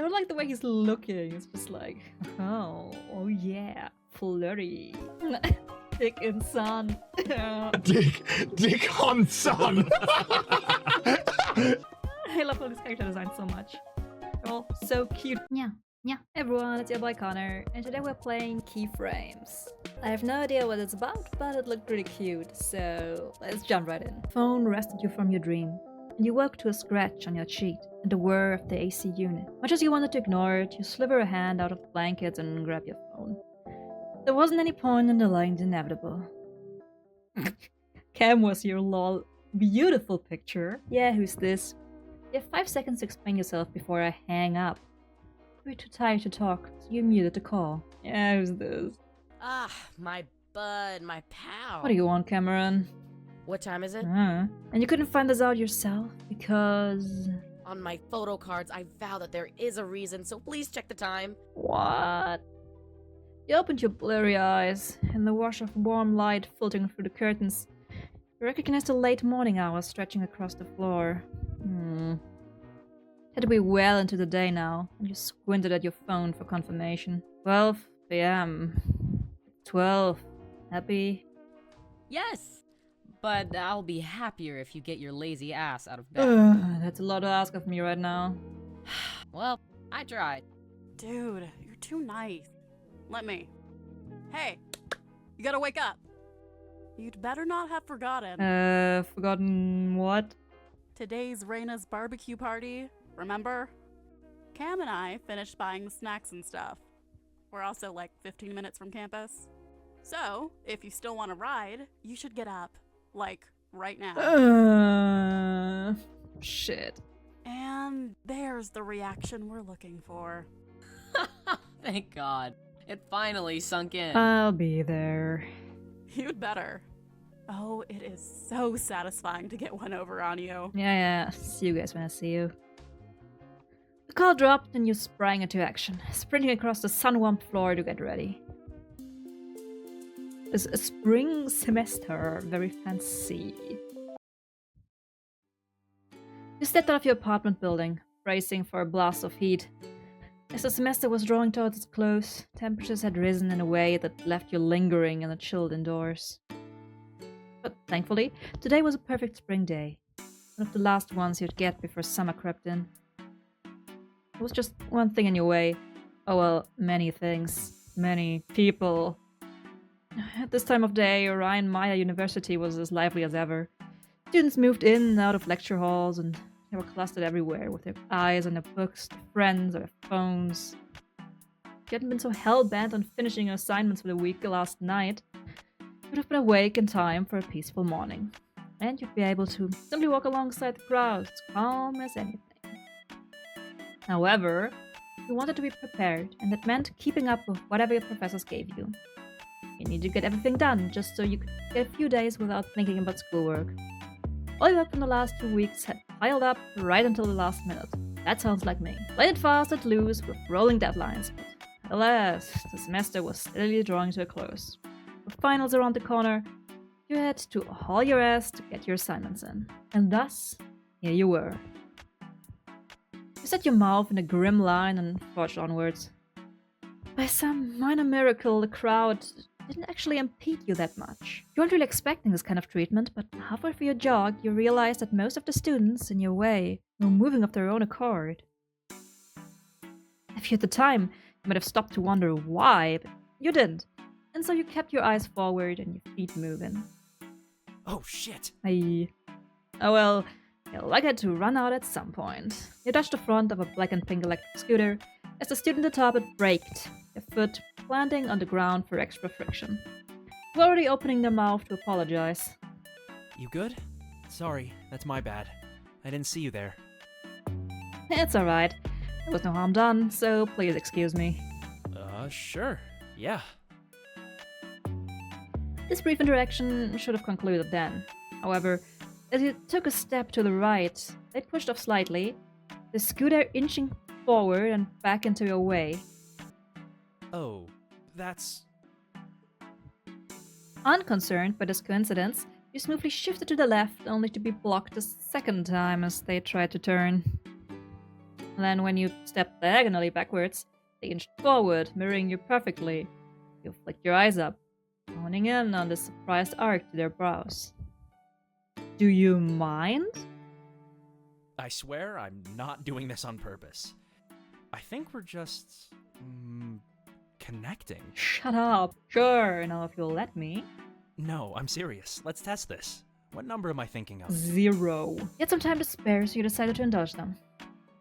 don't like the way he's looking. It's just like, oh yeah, flirty. Dick and sun. Dick on sun. I love all these character designs so much. They're all so cute. Yeah. Everyone, it's your boy Connor, and today we're playing KeyFrames. I have no idea what it's about, but it looked really cute, so let's jump right in. Phone rescued you from your dream, and you woke to a scratch on your cheek and the whir of the AC unit. Much as you wanted to ignore it, you sliver a hand out of the blankets and grab your phone. There wasn't any point in delaying the inevitable. Cam was your lol. Beautiful picture. Yeah, who's this? You have 5 seconds to explain yourself before I hang up. You're too tired to talk, so you muted the call. Yeah, who's this? Ah, my bud, my pal. What do you want, Cameron? What time is it? And you couldn't find this out yourself because... On my photo cards, I vow that there is a reason, so please check the time. What? You opened your blurry eyes, and the wash of warm light filtering through the curtains. You recognized the late morning hours stretching across the floor. Had to be well into the day now, and you squinted at your phone for confirmation. 12 p.m. 12. Happy? Yes, but I'll be happier if you get your lazy ass out of bed. That's a lot to ask of me right now. Well, I tried. Dude, you're too nice. Let me. Hey, you gotta wake up. You'd better not have forgotten. Forgotten what? Today's Raina's barbecue party, remember? Cam and I finished buying the snacks and stuff. We're also like 15 minutes from campus. So, if you still want to ride, you should get up. Like, right now. Shit. And there's the reaction we're looking for. Thank God. It finally sunk in. I'll be there. You'd better. Oh, it is so satisfying to get one over on you. Yeah. See you guys when I see you. The call dropped and you sprang into action, sprinting across the sun-warmed floor to get ready. It's a spring semester, very fancy. You stepped out of your apartment building, bracing for a blast of heat. As the semester was drawing towards its close, temperatures had risen in a way that left you lingering in the chilled indoors. But thankfully, today was a perfect spring day, one of the last ones you'd get before summer crept in. There was just one thing in your way. Oh well, many things. Many people. At this time of day, Orion Maya University was as lively as ever. Students moved in and out of lecture halls, and they were clustered everywhere with their eyes on their books, their friends, or their phones. If you hadn't been so hell-bent on finishing your assignments for the week last night, you would have been awake in time for a peaceful morning. And you'd be able to simply walk alongside the crowd, as calm as anything. However, you wanted to be prepared, and that meant keeping up with whatever your professors gave you. You needed to get everything done, just so you could get a few days without thinking about schoolwork. All your work from the last 2 weeks had piled up right until the last minute. That sounds like me. Played it fast and loose with rolling deadlines, but alas, the semester was steadily drawing to a close. With finals around the corner, you had to haul your ass to get your assignments in. And thus, here you were. You set your mouth in a grim line and forged onwards. By some minor miracle, the crowd didn't actually impede you that much. You weren't really expecting this kind of treatment, but halfway through your jog, you realized that most of the students in your way were moving of their own accord. If you had the time, you might have stopped to wonder why, but you didn't. And so you kept your eyes forward and your feet moving. Oh shit. Oh well, your luck had to run out at some point. You touched the front of a black and pink electric scooter as the student at the top had braked, their foot planting on the ground for extra friction. They were already opening their mouth to apologize. You good? Sorry, that's my bad. I didn't see you there. It's alright. There was no harm done, so please excuse me. Sure. Yeah. This brief interaction should have concluded then. However, as you took a step to the right, they pushed off slightly, the scooter inching forward and back into your way. Oh, that's... Unconcerned by this coincidence, you smoothly shifted to the left only to be blocked a second time as they tried to turn. And then when you stepped diagonally backwards, they inched forward, mirroring you perfectly. You flicked your eyes up, honing in on the surprised arc to their brows. Do you mind? I swear I'm not doing this on purpose. I think we're just... connecting. Shut up. Sure, now if you'll let me. No, I'm serious. Let's test this. What number am I thinking of? 0. You had some time to spare, so you decided to indulge them.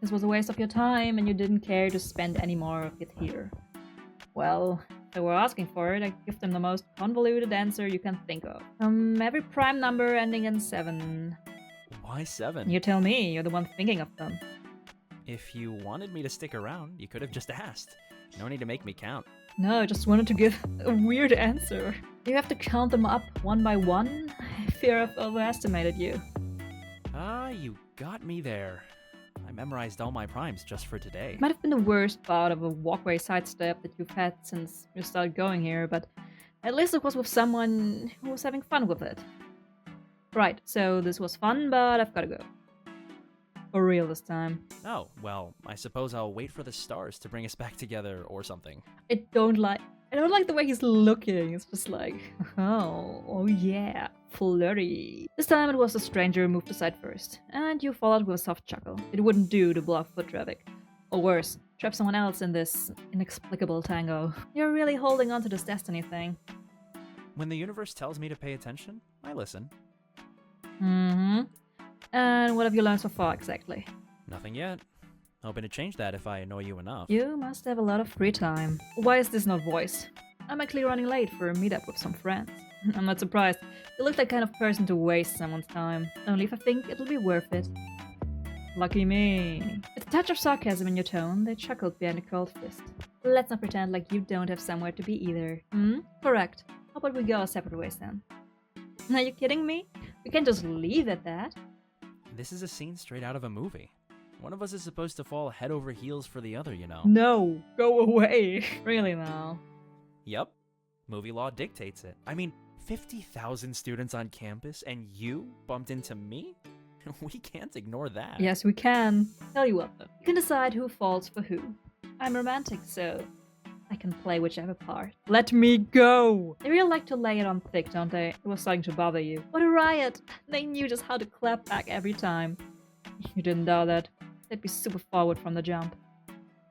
This was a waste of your time, and you didn't care to spend any more of it here. Well, if they were asking for it, I'd give them the most convoluted answer you can think of. Every prime number ending in 7. Why 7? You tell me, you're the one thinking of them. If you wanted me to stick around, you could have just asked. No need to make me count. No, I just wanted to give a weird answer. You have to count them up one by one? I fear I've overestimated you. Ah, you got me there. I memorized all my primes just for today. It might have been the worst bout of a walkway sidestep that you've had since you started going here, but at least it was with someone who was having fun with it. Right, so this was fun, but I've gotta go. For real this time. Oh, well, I suppose I'll wait for the stars to bring us back together or something. I don't like the way he's looking. It's just like, oh yeah, flirty. This time it was the stranger who moved aside first, and you followed with a soft chuckle. It wouldn't do to block foot traffic. Or worse, trap someone else in this inexplicable tango. You're really holding on to this destiny thing. When the universe tells me to pay attention, I listen. Mm-hmm. And what have you learned so far exactly? Nothing yet. Hoping to change that if I annoy you enough. You must have a lot of free time. Why is this not voice? I'm actually running late for a meetup with some friends. I'm not surprised. You look like the kind of person to waste someone's time. Only if I think it'll be worth it. Lucky me. With a touch of sarcasm in your tone, they chuckled behind a cold fist. Let's not pretend like you don't have somewhere to be either. Correct. How about we go our separate ways then? Are you kidding me? We can't just leave at that. This is a scene straight out of a movie. One of us is supposed to fall head over heels for the other, you know. No, go away. Really now. Yup. Movie law dictates it. I mean, 50,000 students on campus and you bumped into me? We can't ignore that. Yes, we can. Tell you what though. You can decide who falls for who. I'm romantic, so I can play whichever part. Let me go! They really like to lay it on thick, don't they? It was starting to bother you. What a riot! They knew just how to clap back every time. You didn't doubt that. They'd be super forward from the jump.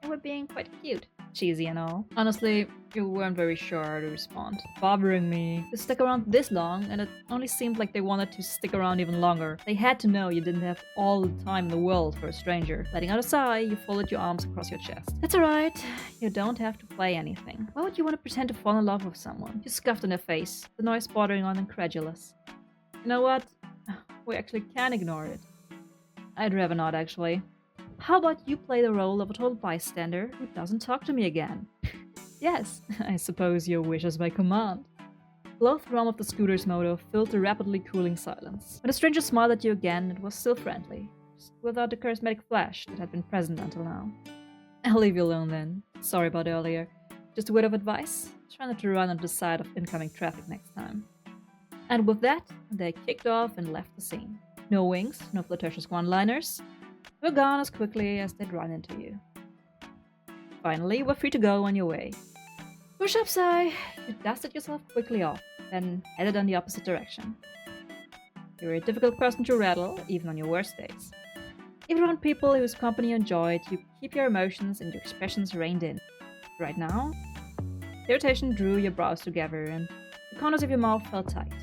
They were being quite cute. Cheesy and all. Honestly, you weren't very sure how to respond. Bothering me. You stuck around this long, and it only seemed like they wanted to stick around even longer. They had to know you didn't have all the time in the world for a stranger. Letting out a sigh, you folded your arms across your chest. That's alright. You don't have to play anything. Why would you want to pretend to fall in love with someone? You scuffed in their face, the noise bordering on incredulous. You know what? We actually can ignore it. I'd rather not, actually. How about you play the role of a total bystander who doesn't talk to me again? Yes, I suppose your wish is my command. The low thrum of the scooter's motor filled the rapidly cooling silence. When the stranger smiled at you again, it was still friendly, just without the charismatic flash that had been present until now. I'll leave you alone then. Sorry about earlier. Just a word of advice, try not to run onto the side of incoming traffic next time. And with that, they kicked off and left the scene. No winks, no flirtatious one-liners. You're gone as quickly as they'd run into you. Finally, you were free to go on your way. Push up, sigh. You dusted yourself quickly off, then headed in the opposite direction. You're a difficult person to rattle, even on your worst days. Even around people whose company you enjoyed, you keep your emotions and your expressions reined in. Right now, the irritation drew your brows together, and the corners of your mouth felt tight.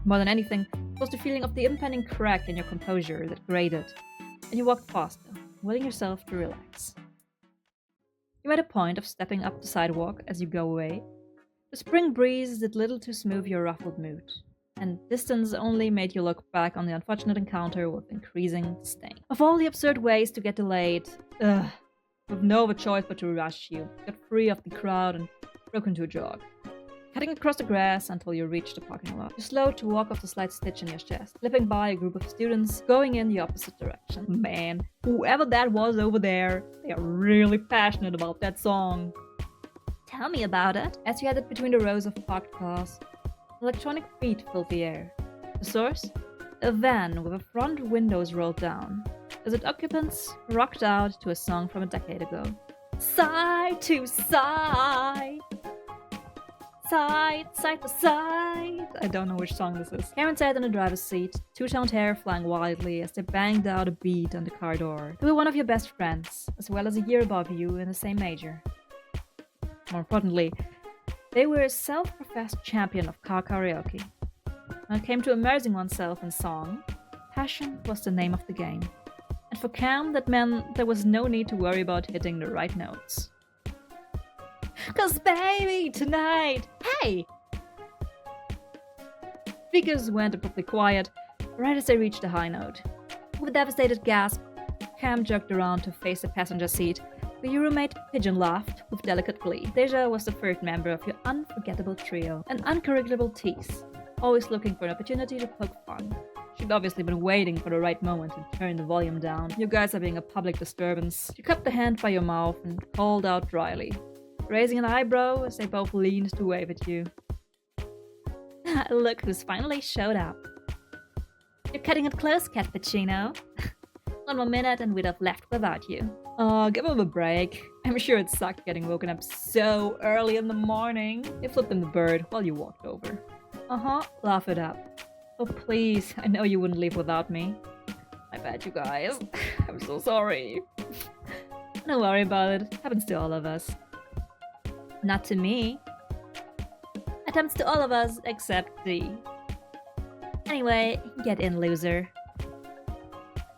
More than anything, it was the feeling of the impending crack in your composure that grated. And you walked faster, willing yourself to relax. You made a point of stepping up the sidewalk as you go away. The spring breeze did little to smooth your ruffled mood, and distance only made you look back on the unfortunate encounter with increasing disdain. Of all the absurd ways to get delayed, with no other choice but to rush, you got free of the crowd and broke into a jog. Cutting across the grass until you reached the parking lot. You slowed to walk off the slight stitch in your chest, slipping by a group of students going in the opposite direction. Man, whoever that was over there, they are really passionate about that song. Tell me about it. As you headed between the rows of parked cars, electronic beat filled the air. The source? A van with the front windows rolled down. as its occupants rocked out to a song from a decade ago. Side to side, side to side. I don't know which song this is. Cameron sat in the driver's seat, two-toned hair flying wildly as they banged out a beat on the car door. They were one of your best friends, as well as a year above you in the same major. More importantly, they were a self-professed champion of car karaoke. When it came to immersing oneself in song, passion was the name of the game. And for Cam, that meant there was no need to worry about hitting the right notes. 'Cause baby, tonight, hey! Speakers went abruptly quiet right as they reached a high note. With a devastated gasp, Cam jerked around to face the passenger seat, where your roommate Pigeon laughed with delicate glee. Deja was the third member of your unforgettable trio, an uncorrigible tease, always looking for an opportunity to poke fun. She'd obviously been waiting for the right moment to turn the volume down. You guys are being a public disturbance. She cupped the hand by your mouth and called out dryly, raising an eyebrow as they both leaned to wave at you. Look who's finally showed up. You're cutting it close, Cappuccino. One more minute and we'd have left without you. Oh, give him a break. I'm sure it sucked getting woken up so early in the morning. You flipped him the bird while you walked over. Laugh it up. Oh please, I know you wouldn't leave without me. My bad, you guys. I'm so sorry. Don't worry about it. Happens to all of us. Not to me. Attempts to all of us except D. Anyway, get in, loser.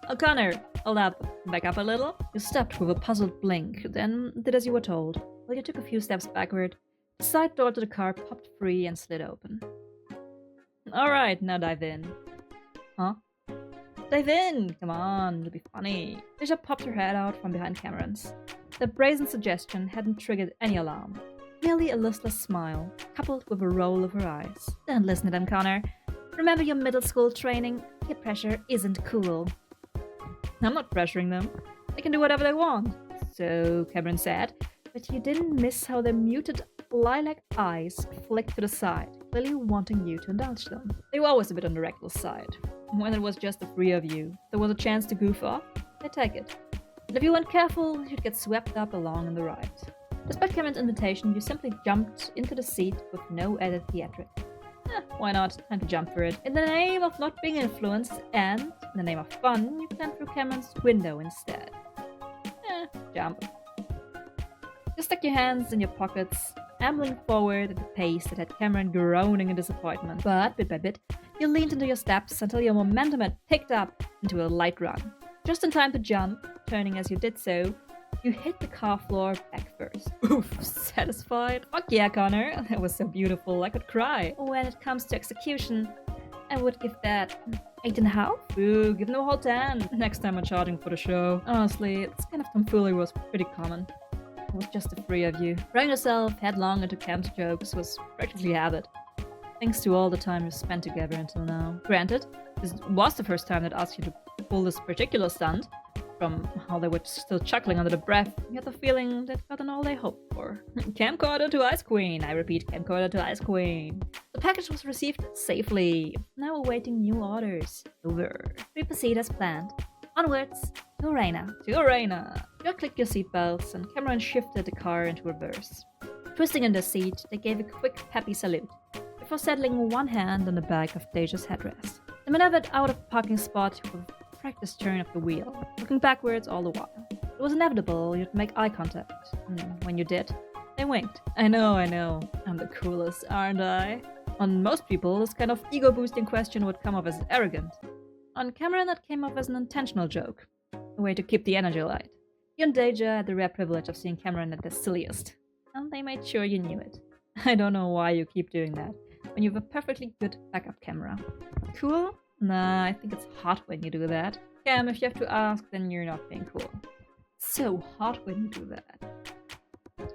O'Connor, hold up. Back up a little. You stopped with a puzzled blink, then did as you were told. While you took a few steps backward, the side door to the car popped free and slid open. Alright, now dive in. Huh? Dive in! Come on, it'll be funny. Deja popped her head out from behind Cameron's. The brazen suggestion hadn't triggered any alarm. Merely a listless smile, coupled with a roll of her eyes. Don't listen to them, Connor. Remember your middle school training? Peer pressure isn't cool. I'm not pressuring them. They can do whatever they want. So, Cameron said, but you didn't miss how their muted lilac eyes flicked to the side, clearly wanting you to indulge them. They were always a bit on the reckless side. When it was just the three of you, there was a chance to goof off, they'd take it. But if you weren't careful, you'd get swept up along in the ride. Despite Cameron's invitation, you simply jumped into the seat with no added theatric. Why not? Time to jump for it. In the name of not being influenced and in the name of fun, you climbed through Cameron's window instead. Jump. You stuck your hands in your pockets, ambling forward at a pace that had Cameron groaning in disappointment. But, bit by bit, you leaned into your steps until your momentum had picked up into a light run. Just in time to jump, turning as you did so, you hit the car floor back first. Oof, satisfied? Fuck yeah, Connor. That was so beautiful, I could cry. When it comes to execution, I would give that 8.5. Ooh, give them a whole 10. Next time I'm charging for the show. Honestly, this kind of tomfoolery was pretty common. It was just the three of you. Throwing yourself headlong into Cam's jokes was practically habit, thanks to all the time you've spent together until now. Granted, this was the first time that asked you to pull this particular stunt. From how they were still chuckling under the breath, you had the feeling they'd gotten all they hoped for. Camcorder to Ice Queen. I repeat, camcorder to Ice Queen. The package was received safely. Now awaiting new orders. Over. We proceed as planned. Onwards to Arena. To Arena. You clicked your seatbelts and Cameron shifted the car into reverse. Twisting in the seat, they gave a quick peppy salute, before settling one hand on the back of Deja's headrest. They maneuvered out of the parking spot with practice turn of the wheel, looking backwards all the while. It was inevitable you'd make eye contact, and when you did, they winked. I know, I'm the coolest, aren't I? On most people, this kind of ego-boosting question would come off as arrogant. On Cameron, that came off as an intentional joke, a way to keep the energy light. You and Deja had the rare privilege of seeing Cameron at their silliest, and they made sure you knew it. I don't know why you keep doing that, when you have a perfectly good backup camera. Cool? Nah, I think it's hot when you do that. Cam, if you have to ask, then you're not being cool. So hot when you do that.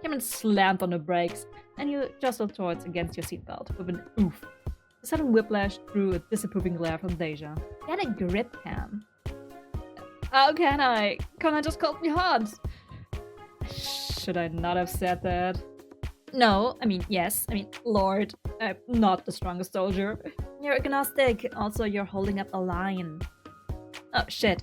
Cameron slammed on the brakes, and you jostled towards against your seatbelt with an oof. The sudden whiplash drew a disapproving glare from Deja. Get a grip, Cam. How can I? Connor just called me hot. Should I not have said that? No, yes. Lord, I'm not the strongest soldier. You're agnostic. Also, you're holding up a line. Oh, shit.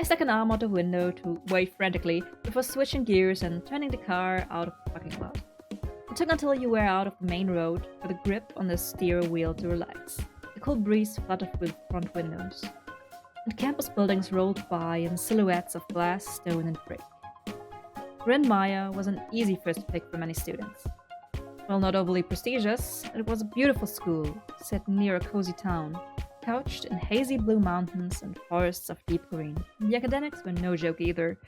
I stuck an arm out the window to wave frantically before switching gears and turning the car out of the parking lot. It took until you were out of the main road for the grip on the steer wheel to relax. The cool breeze fluttered through the front windows, and campus buildings rolled by in silhouettes of glass, stone, and brick. Bryn Mawr was an easy first pick for many students. While not overly prestigious, it was a beautiful school set near a cozy town, couched in hazy blue mountains and forests of deep green. The academics were no joke either.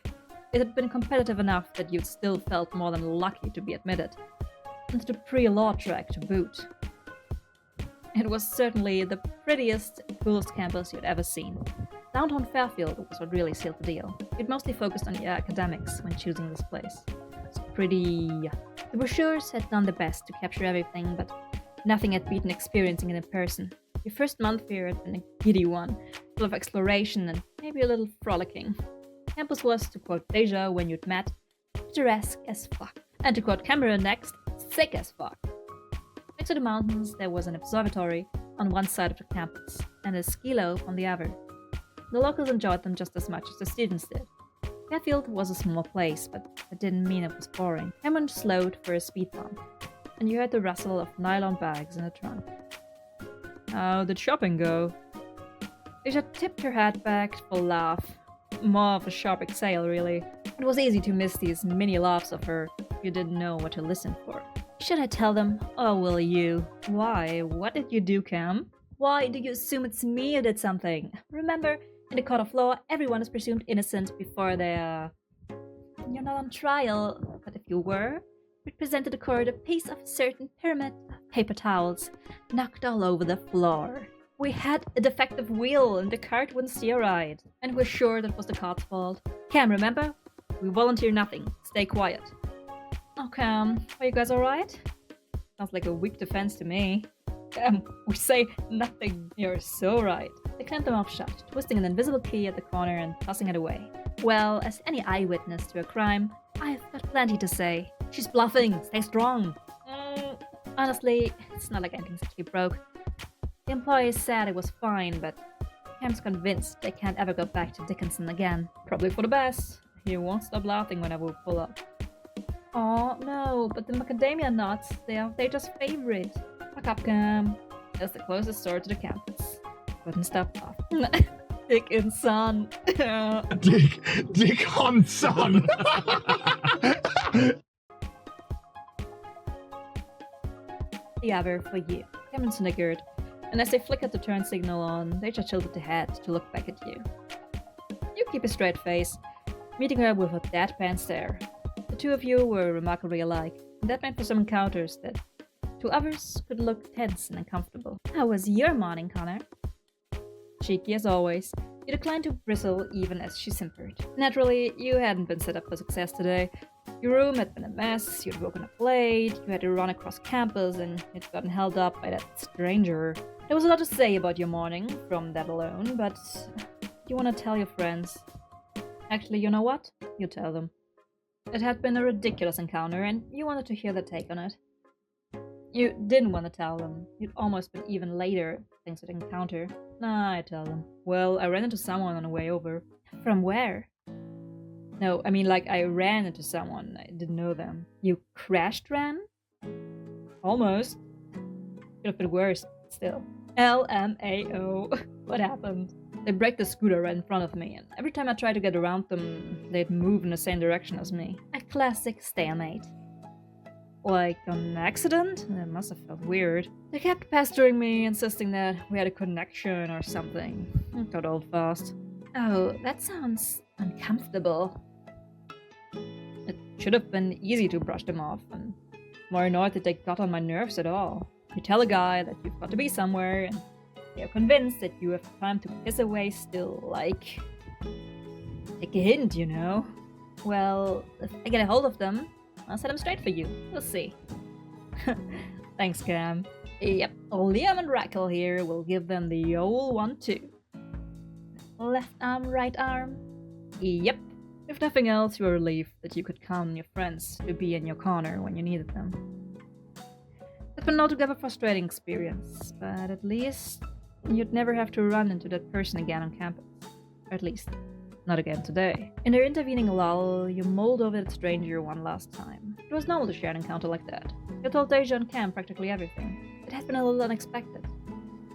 It had been competitive enough that you'd still felt more than lucky to be admitted, and to the pre-law track to boot. It was certainly the prettiest, coolest campus you'd ever seen. Downtown Fairfield was what really sealed the deal. You'd mostly focused on your academics when choosing this place. It's pretty... The brochures had done their best to capture everything, but nothing had beaten experiencing it in person. Your first month here had been a giddy one, full of exploration and maybe a little frolicking. Campus was, to quote Deja when you'd met, picturesque as fuck. And to quote Cameron next, sick as fuck. Next to the mountains, there was an observatory on one side of the campus, and a ski slope on the other. The locals enjoyed them just as much as the students did. Fairfield was a small place, but that didn't mean it was boring. Cameron slowed for a speed bump, and you heard the rustle of nylon bags in the trunk. How did shopping go? Deja tipped her head back for a laugh. More of a sharp exhale, really. It was easy to miss these mini laughs of her if you didn't know what to listen for. Should I tell them, or will you? Why? What did you do, Cam? Why do you assume it's me who did something? Remember, in the court of law, everyone is presumed innocent before they are... You're not on trial, but if you were, we'd present to the court a piece of a certain pyramid of paper towels, knocked all over the floor. We had a defective wheel and the cart wouldn't steer right, and we're sure that was the cart's fault. Cam, remember? We volunteer nothing. Stay quiet. Oh, Cam, are you guys alright? Sounds like a weak defense to me. Cam, we say nothing. You're so right. They clamped the mouth shut, twisting an invisible key at the corner and tossing it away. Well, as any eyewitness to a crime, I've got plenty to say. She's bluffing. Stay strong. Honestly, it's not like anything's actually broke. The employees said it was fine, but Cam's convinced they can't ever go back to Dickinson again. Probably for the best. He won't stop laughing whenever we pull up. Oh no, but the macadamia nuts, they're just favorite. Fuck up, Cam. That's the closest store to the campus. Couldn't stop laughing. Dick and son. Dick on son. The other for you. Cameron snickered, and as they flickered the turn signal on, they just tilted the head to look back at you. You keep a straight face, meeting her with a deadpan stare. The two of you were remarkably alike, and that made for some encounters that, to others, could look tense and uncomfortable. How was your morning, Connor? Cheeky as always, you declined to bristle even as she simpered. Naturally, you hadn't been set up for success today. Your room had been a mess, you'd woken up late, you had to run across campus, and you'd gotten held up by that stranger. There was a lot to say about your morning from that alone, but you want to tell your friends. Actually, you know what? You tell them. It had been a ridiculous encounter, and you wanted to hear their take on it. You didn't want to tell them. You'd almost been even later things to encounter. Nah, I tell them. Well, I ran into someone on the way over. From where? No, I mean like I ran into someone. I didn't know them. You crashed ran? Almost. Could have been worse, still. LMAO. What happened? They braked the scooter right in front of me, and every time I tried to get around them, they'd move in the same direction as me. A classic stalemate. Like an accident? It must have felt weird. They kept pestering me, insisting that we had a connection or something. It got old fast. Oh, that sounds uncomfortable. It should have been easy to brush them off, and more annoyed that they got on my nerves at all. You tell a guy that you've got to be somewhere, and they're convinced that you have time to piss away still, like... Take a hint, you know? Well, if I get a hold of them, I'll set them straight for you. We'll see. Thanks, Cam. Yep, Liam and Raquel here will give them the old 1-2. Left arm, right arm? Yep. If nothing else, you were relieved that you could count on your friends to be in your corner when you needed them. It's been an altogether frustrating experience, but at least you'd never have to run into that person again on campus. Or at least, Not again today. In their intervening lull, you mulled over that stranger one last time. It was normal to share an encounter like that. You told Deja and Cam practically everything. It had been a little unexpected.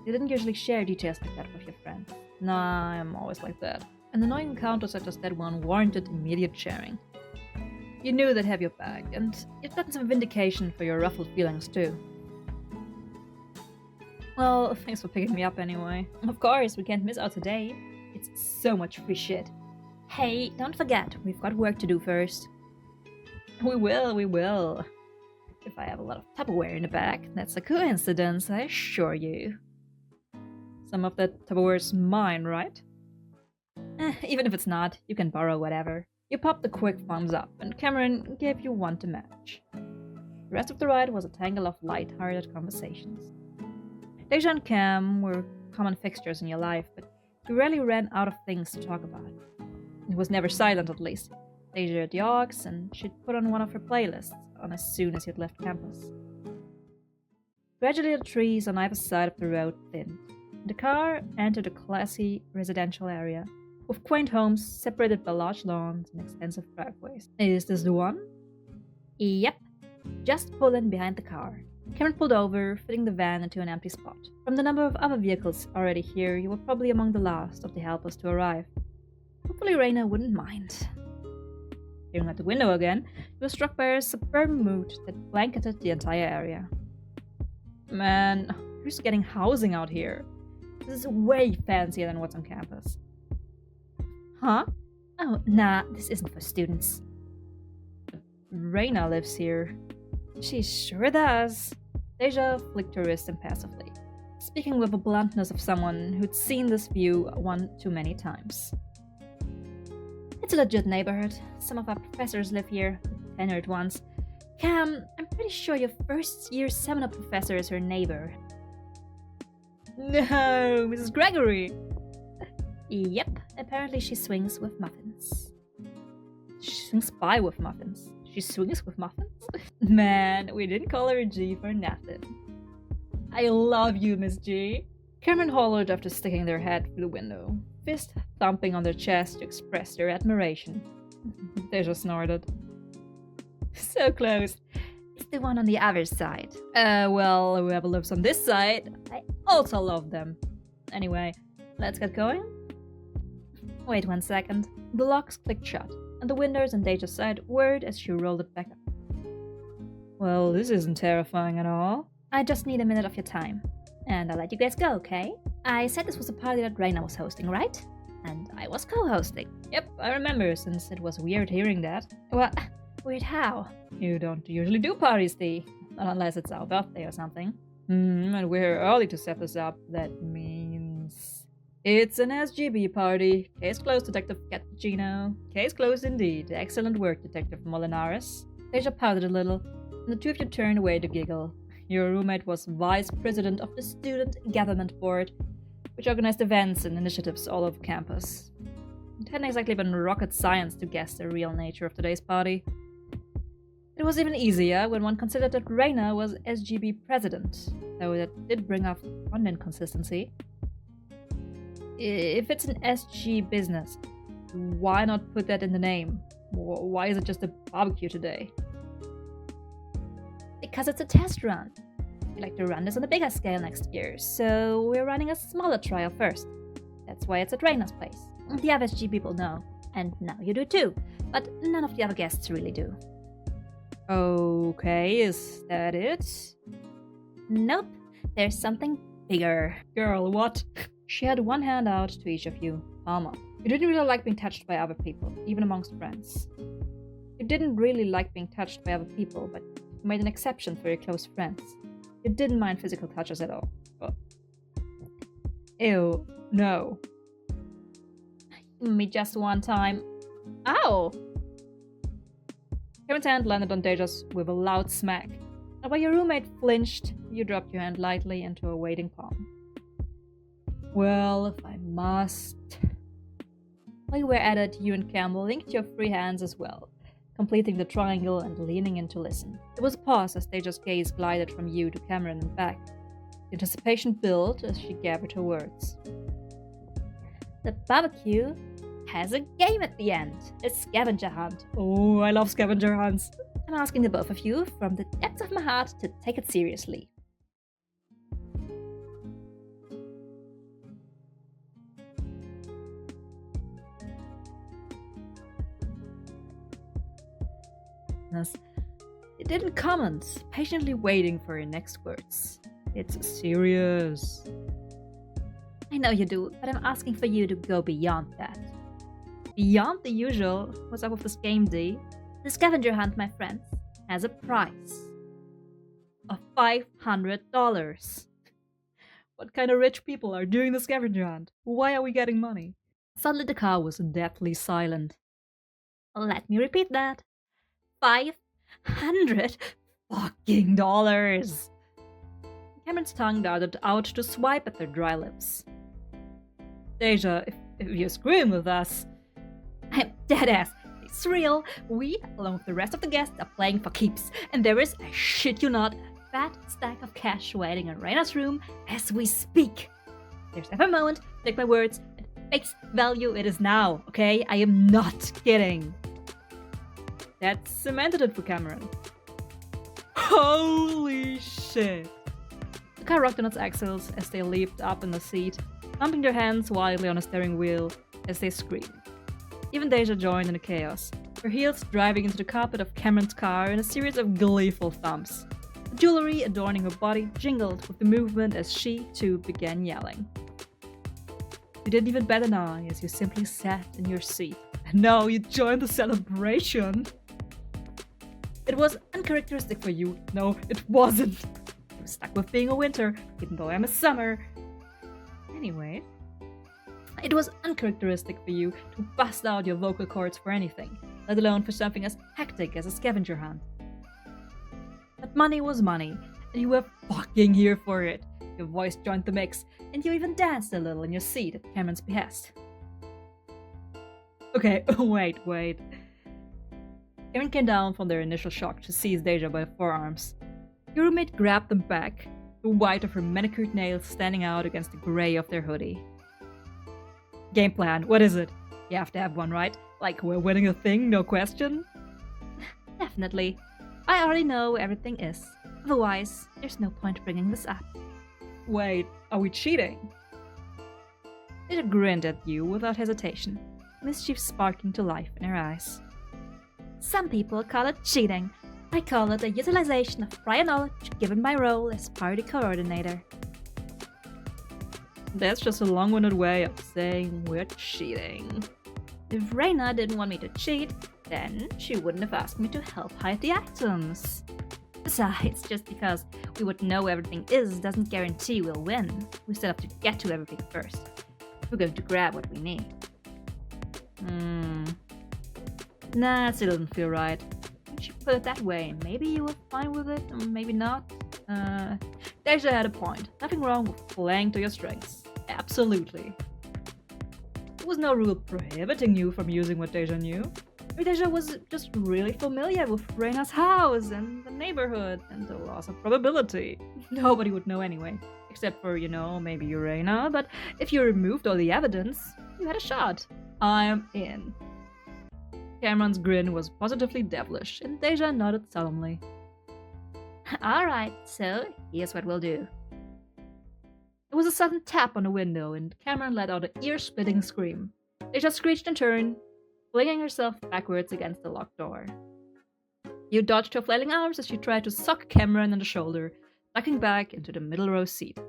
You didn't usually share details like that with your friends. Nah, I'm always like that. An annoying encounter such as that one warranted immediate sharing. You knew they'd have your back, and you'd gotten some vindication for your ruffled feelings too. Well, thanks for picking me up anyway. Of course, we can't miss out today. It's so much free shit. Hey, don't forget, we've got work to do first. We will. If I have a lot of Tupperware in the bag, that's a coincidence, I assure you. Some of that Tupperware's mine, right? Even if it's not, you can borrow whatever. You popped a quick thumbs up, and Cameron gave you one to match. The rest of the ride was a tangle of light-hearted conversations. Deja and Cam were common fixtures in your life, but you rarely ran out of things to talk about. It was never silent, at least. Deja at the aux, and she'd put on one of her playlists on as soon as you'd left campus. Gradually, the trees on either side of the road thinned. The car entered a classy residential area, with quaint homes separated by large lawns and extensive driveways. Is this the one? Yep. Just pull in behind the car. Cameron pulled over, fitting the van into an empty spot. From the number of other vehicles already here, you were probably among the last of the helpers to arrive. Hopefully Raina wouldn't mind. Peering out the window again, you were struck by a superb mood that blanketed the entire area. Man, who's getting housing out here? This is way fancier than what's on campus. Huh? Oh, nah, this isn't for students. But Raina lives here. She sure does. Deja flicked her wrist impassively, speaking with the bluntness of someone who'd seen this view one too many times. It's a legit neighborhood. Some of our professors live here, tenured ones. Cam, I'm pretty sure your first-year seminar professor is her neighbor. No, Mrs. Gregory! Yep, apparently she swings with muffins. She swings by with muffins. She swings with muffins? Man, we didn't call her a G for nothing. I love you, Miss G. Cameron hollered after sticking their head through the window, fist thumping on their chest to express their admiration. Deja snorted. So close. It's the one on the other side. Well, whoever lives on this side, I also love them. Anyway, let's get going? Wait 1 second. The locks clicked shut, and the windows on Deja's side whirred as she rolled it back up. Well, this isn't terrifying at all. I just need a minute of your time. And I'll let you guys go, okay? I said this was a party that Raina was hosting, right? And I was co-hosting. Yep, I remember, since it was weird hearing that. Well, weird how? You don't usually do parties, Dee. Not unless it's our birthday or something. And we're here early to set this up. That means... It's an SGB party. Case closed, Detective Cappuccino. Case closed indeed. Excellent work, Detective Molinares. Deja pouted a little, and the two of you turned away to giggle. Your roommate was vice president of the Student Government Board, which organized events and initiatives all over campus. It hadn't exactly been rocket science to guess the real nature of today's party. It was even easier when one considered that Raina was SGB president, though that did bring up one inconsistency. If it's an SG business, why not put that in the name? Why is it just a barbecue today? Because it's a test run. We like to run this on a bigger scale next year, so we're running a smaller trial first. That's why it's at Raina's place. The other SG people know, and now you do too, but none of the other guests really do. Okay, is that it? Nope, there's something bigger. Girl, what? She had one hand out to each of you, palm up. You didn't really like being touched by other people, even amongst friends. You didn't really like being touched by other people, but you made an exception for your close friends. You didn't mind physical touches at all. Oh. Ew, no. Me just one time. Ow! Karen's hand landed on Deja's with a loud smack, and while your roommate flinched, you dropped your hand lightly into a waiting palm. Well, if I must... While you were at it, you and Campbell linked your free hands as well, completing the triangle and leaning in to listen. There was a pause as Deja's gaze glided from you to Cameron and back. The anticipation built as she gathered her words. The barbecue? has a game at the end. A scavenger hunt. Oh, I love scavenger hunts. I'm asking the both of you from the depths of my heart to take it seriously. You didn't comment, patiently waiting for your next words. It's serious. I know you do, but I'm asking for you to go beyond that. Beyond the usual, what's up with this game, D? The scavenger hunt, my friends, has a price of $500. What kind of rich people are doing the scavenger hunt? Why are we getting money? Suddenly the car was deathly silent. Let me repeat that. $500 fucking dollars. Cameron's tongue darted out to swipe at their dry lips. Deja, if you scream with us, I'm dead ass. It's real. We, along with the rest of the guests, are playing for keeps, and there is, I shit you not, a fat stack of cash waiting in Reina's room as we speak. There's never a moment, take my words, at face value it is now, okay? I am not kidding. That cemented it for Cameron. Holy shit! The car rocked on its axles as they leaped up in the seat, thumping their hands wildly on the steering wheel as they screamed. Even Deja joined in the chaos, her heels driving into the carpet of Cameron's car in a series of gleeful thumps. The jewelry adorning her body jingled with the movement as she, too, began yelling. You didn't even bat an eye as you simply sat in your seat. And now you joined the celebration! It was uncharacteristic for you. No, it wasn't. You were stuck with being a winter, even though I'm a summer. Anyway, it was uncharacteristic for you to bust out your vocal cords for anything, let alone for something as hectic as a scavenger hunt. But money was money, and you were fucking here for it. Your voice joined the mix, and you even danced a little in your seat at Cameron's behest. Okay, wait. Cameron came down from their initial shock to seize Deja by the forearms. Your roommate grabbed them back, the white of her manicured nails standing out against the grey of their hoodie. Game plan, what is it? You have to have one, right? Like we're winning a thing, no question? Definitely. I already know where everything is. Otherwise, there's no point bringing this up. Wait, are we cheating? Deja grinned at you without hesitation, mischief sparkling to life in her eyes. Some people call it cheating. I call it a utilization of prior knowledge given my role as party coordinator. That's just a long-winded way of saying we're cheating. If Reina didn't want me to cheat, then she wouldn't have asked me to help hide the items. Besides, just because we would know where everything is doesn't guarantee we'll win. We still have to get to everything first. We're going to grab what we need. Nah, it still doesn't feel right. When you put it that way, maybe you were fine with it, or maybe not. Deja had a point. Nothing wrong with playing to your strengths. Absolutely. There was no rule prohibiting you from using what Deja knew. Deja was just really familiar with Reina's house and the neighborhood and the laws of probability. Nobody would know anyway. Except for, maybe Reina, but if you removed all the evidence, you had a shot. I'm in. Cameron's grin was positively devilish, and Deja nodded solemnly. Alright, so here's what we'll do. There was a sudden tap on the window, and Cameron let out an ear-splitting scream. Deja screeched in turn, flinging herself backwards against the locked door. You dodged her flailing arms as she tried to suck Cameron in the shoulder, ducking back into the middle row seat.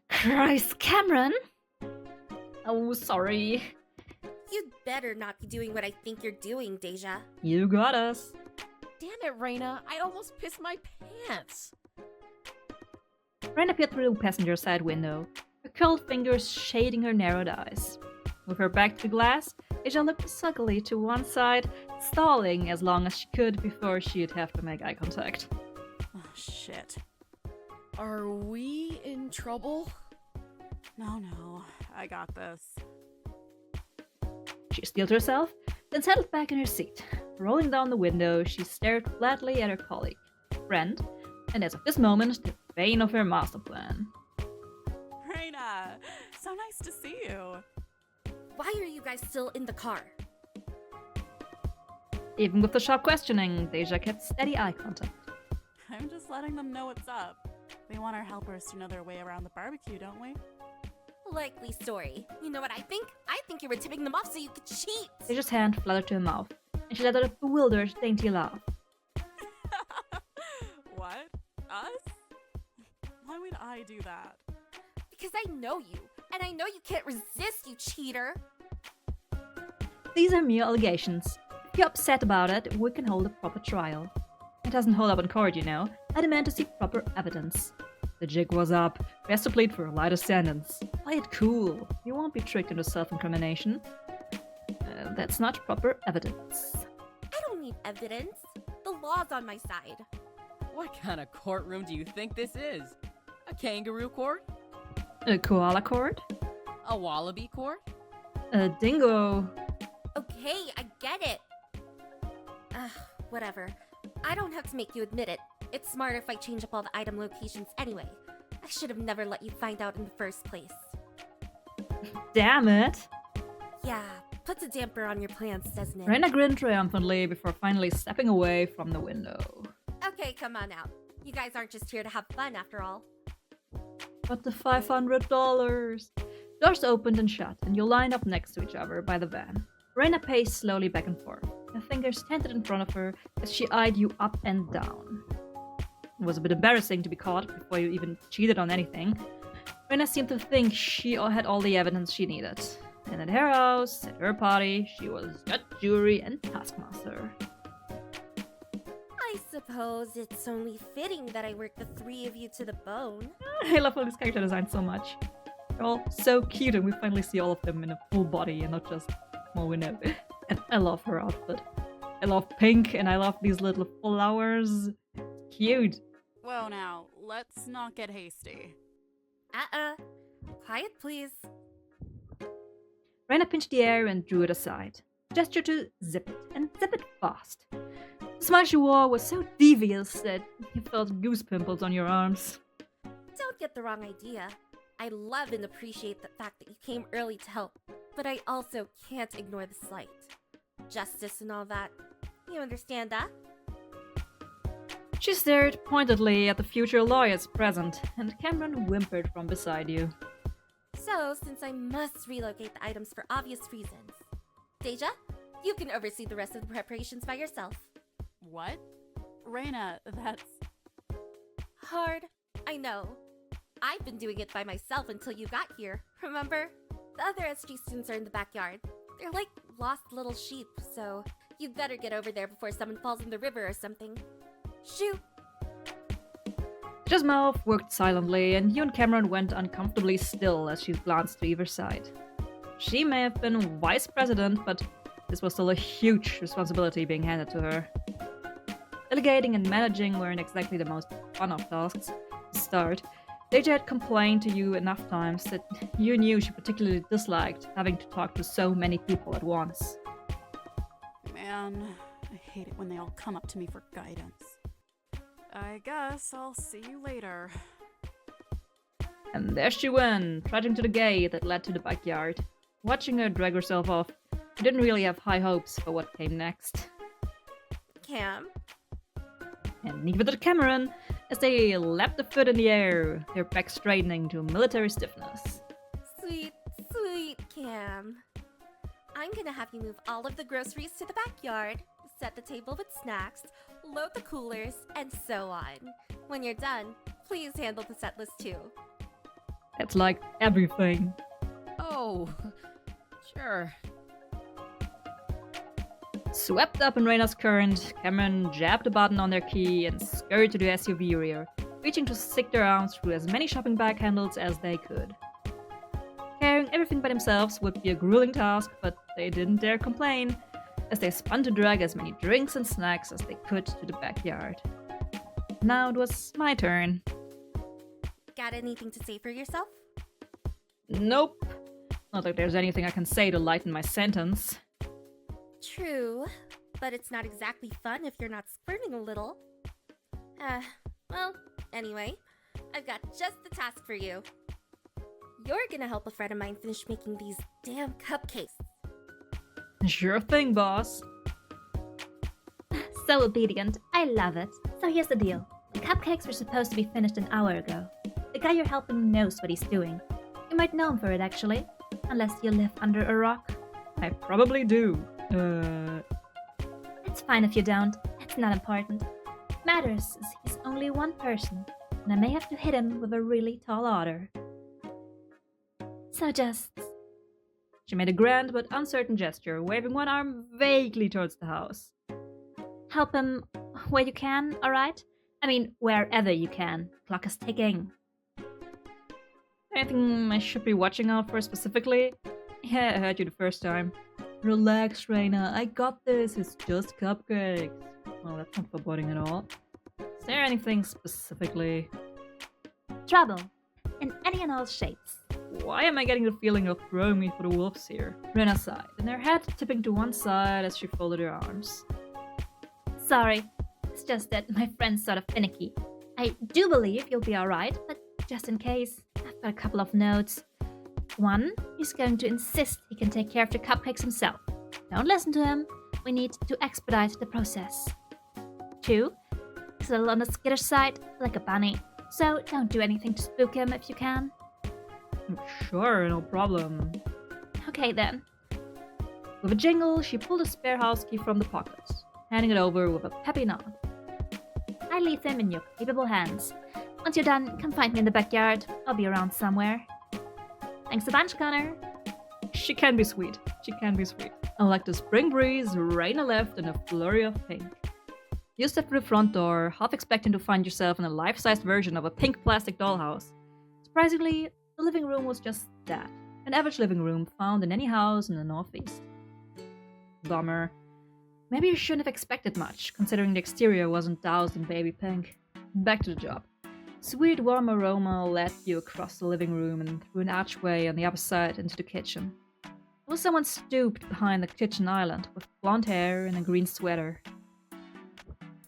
Christ, Cameron! Oh, sorry. You'd better not be doing what I think you're doing, Deja. You got us. Damn it, Reina. I almost pissed my pants. Reina peered through the passenger side window, her curled fingers shading her narrowed eyes. With her back to the glass, Deja looked suckily to one side, stalling as long as she could before she'd have to make eye contact. Oh, shit. Are we in trouble? No, I got this. She steeled herself, then settled back in her seat. Rolling down the window, she stared flatly at her colleague, friend, and as of this moment, the bane of her master plan. Reina, so nice to see you. Why are you guys still in the car? Even with the sharp questioning, Deja kept steady eye contact. I'm just letting them know what's up. We want our helpers to know their way around the barbecue, don't we? Likely story. You know what I think? I think you were tipping them off so you could cheat. Deja's hand fluttered to her mouth, and she let out a bewildered, dainty laugh. What? Us? Why would I do that? Because I know you, and I know you can't resist, you cheater. These are mere allegations. If you're upset about it, we can hold a proper trial. It doesn't hold up in court, you know. I demand to see proper evidence. The jig was up. We have to plead for a lighter sentence. Play it cool. You won't be tricked into self-incrimination. That's not proper evidence. I don't need evidence. The law's on my side. What kind of courtroom do you think this is? A kangaroo court? A koala court? A wallaby court? A dingo? Okay, I get it. Whatever. I don't have to make you admit it. It's smarter if I change up all the item locations anyway. I should have never let you find out in the first place. Damn it! Yeah, puts a damper on your plans, doesn't it? Rena grinned triumphantly before finally stepping away from the window. Okay, come on out. You guys aren't just here to have fun after all. But the $500! Doors opened and shut, and you lined up next to each other by the van. Rena paced slowly back and forth, her fingers tented in front of her as she eyed you up and down. It was a bit embarrassing to be caught before you even cheated on anything. Rena seemed to think she had all the evidence she needed. And at her house, at her party, she was judge, jury, and taskmaster. I suppose it's only fitting that I work the three of you to the bone. I love all these character designs so much. They're all so cute, and we finally see all of them in a full body and not just small window. And I love her outfit. I love pink, and I love these little flowers. Cute. Whoa now, let's not get hasty. Quiet, please. Rena pinched the air and drew it aside. Gestured to zip it, and zip it fast. The smile she wore was so devious that you felt goose pimples on your arms. Don't get the wrong idea. I love and appreciate the fact that you came early to help, but I also can't ignore the slight. Justice and all that. You understand that? She stared pointedly at the future lawyers present, and Cameron whimpered from beside you. So, since I must relocate the items for obvious reasons, Deja, you can oversee the rest of the preparations by yourself. What? Rena, that's... Hard, I know. I've been doing it by myself until you got here, remember? The other SG students are in the backyard. They're like lost little sheep, so you'd better get over there before someone falls in the river or something. Shoot! Deja's mouth worked silently, and you and Cameron went uncomfortably still as she glanced to either side. She may have been vice president, but this was still a huge responsibility being handed to her. Delegating and managing weren't exactly the most fun of tasks to start. Deja had complained to you enough times that you knew she particularly disliked having to talk to so many people at once. Man, I hate it when they all come up to me for guidance. I guess I'll see you later. And there she went, trudging to the gate that led to the backyard. Watching her drag herself off, you didn't really have high hopes for what came next. Cam? And neither did Cameron, as they leapt a foot in the air, their backs straightening to military stiffness. Sweet, sweet Cam. I'm gonna have you move all of the groceries to the backyard, set the table with snacks, load the coolers, and so on. When you're done, please handle the set list too. That's like everything. Oh, sure. Swept up in Rena's current, Cameron jabbed a button on their key and scurried to the SUV rear, reaching to stick their arms through as many shopping bag handles as they could. Carrying everything by themselves would be a grueling task, but they didn't dare complain, as they spun to drag as many drinks and snacks as they could to the backyard. Now it was my turn. Got anything to say for yourself? Nope. Not like there's anything I can say to lighten my sentence. True, but it's not exactly fun if you're not squirming a little. Well, anyway, I've got just the task for you. you're gonna help a friend of mine finish making these damn cupcakes. Sure thing, boss. So obedient. I love it. So here's the deal. The cupcakes were supposed to be finished an hour ago. The guy you're helping knows what he's doing. You might know him for it, actually. Unless you live under a rock. I probably do. It's fine if you don't. It's not important. What matters is he's only one person. And I may have to hit him with a really tall order. So just... She made a grand but uncertain gesture, waving one arm vaguely towards the house. help him where you can, alright? I mean, wherever you can. Clock is ticking. Anything I should be watching out for specifically? Yeah, I heard you the first time. Relax, Reina. I got this. It's just cupcakes. Well, that's not foreboding at all. Is there anything specifically? Trouble. In any and all shapes. Why am I getting the feeling of throwing me for the wolves here? Reina sighed, and her head tipping to one side as she folded her arms. Sorry. It's just that my friend's sort of finicky. I do believe you'll be alright, but just in case, I've got a couple of notes. 1. He's going to insist he can take care of the cupcakes himself. Don't listen to him. We need to expedite the process. 2. He's a little on the skittish side, like a bunny. So don't do anything to spook him if you can. Sure, no problem. Okay then. With a jingle, she pulled a spare house key from the pocket, handing it over with a peppy nod. I leave them in your capable hands. Once you're done, come find me in the backyard. I'll be around somewhere. Thanks a bunch, Connor. She can be sweet. She can be sweet. And like the spring breeze, Reina left in a flurry of pink. You stepped through the front door, half expecting to find yourself in a life-sized version of a pink plastic dollhouse. Surprisingly, the living room was just that. An average living room found in any house in the Northeast. Bummer. Maybe you shouldn't have expected much, considering the exterior wasn't doused in baby pink. Back to the job. Sweet warm aroma led you across the living room and through an archway on the upper side into the kitchen. There was someone stooped behind the kitchen island with blonde hair and a green sweater.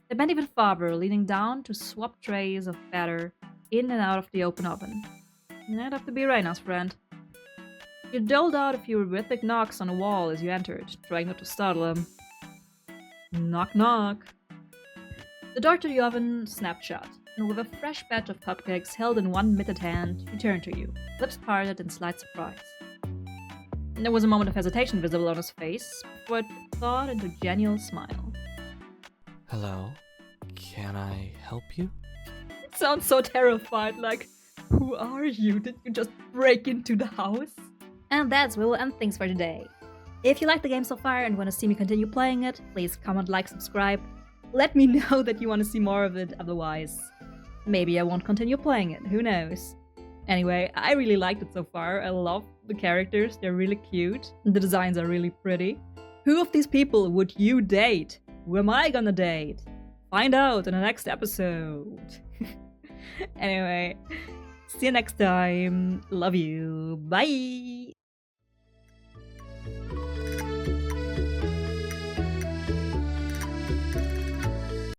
They bent even farther, leaning down to swap trays of batter in and out of the open oven. That'd have to be Reina's friend. You doled out a few rhythmic knocks on the wall as you entered, trying not to startle him. Knock knock. The door to the oven snapped shut, and with a fresh batch of cupcakes held in one mitted hand, he turned to you, lips parted in slight surprise. There was a moment of hesitation visible on his face, before it thawed into a genial smile. Hello? Can I help you? It sounds so terrified, like, who are you? Did you just break into the house? And that's where we'll end things for today. If you liked the game so far and want to see me continue playing it, please comment, like, subscribe. Let me know that you want to see more of it, otherwise maybe I won't continue playing it, who knows. Anyway, I really liked it so far. I love the characters, they're really cute, and the designs are really pretty. Who of these people would you date? Who am I gonna date? Find out in the next episode. Anyway, see you next time. Love you. Bye!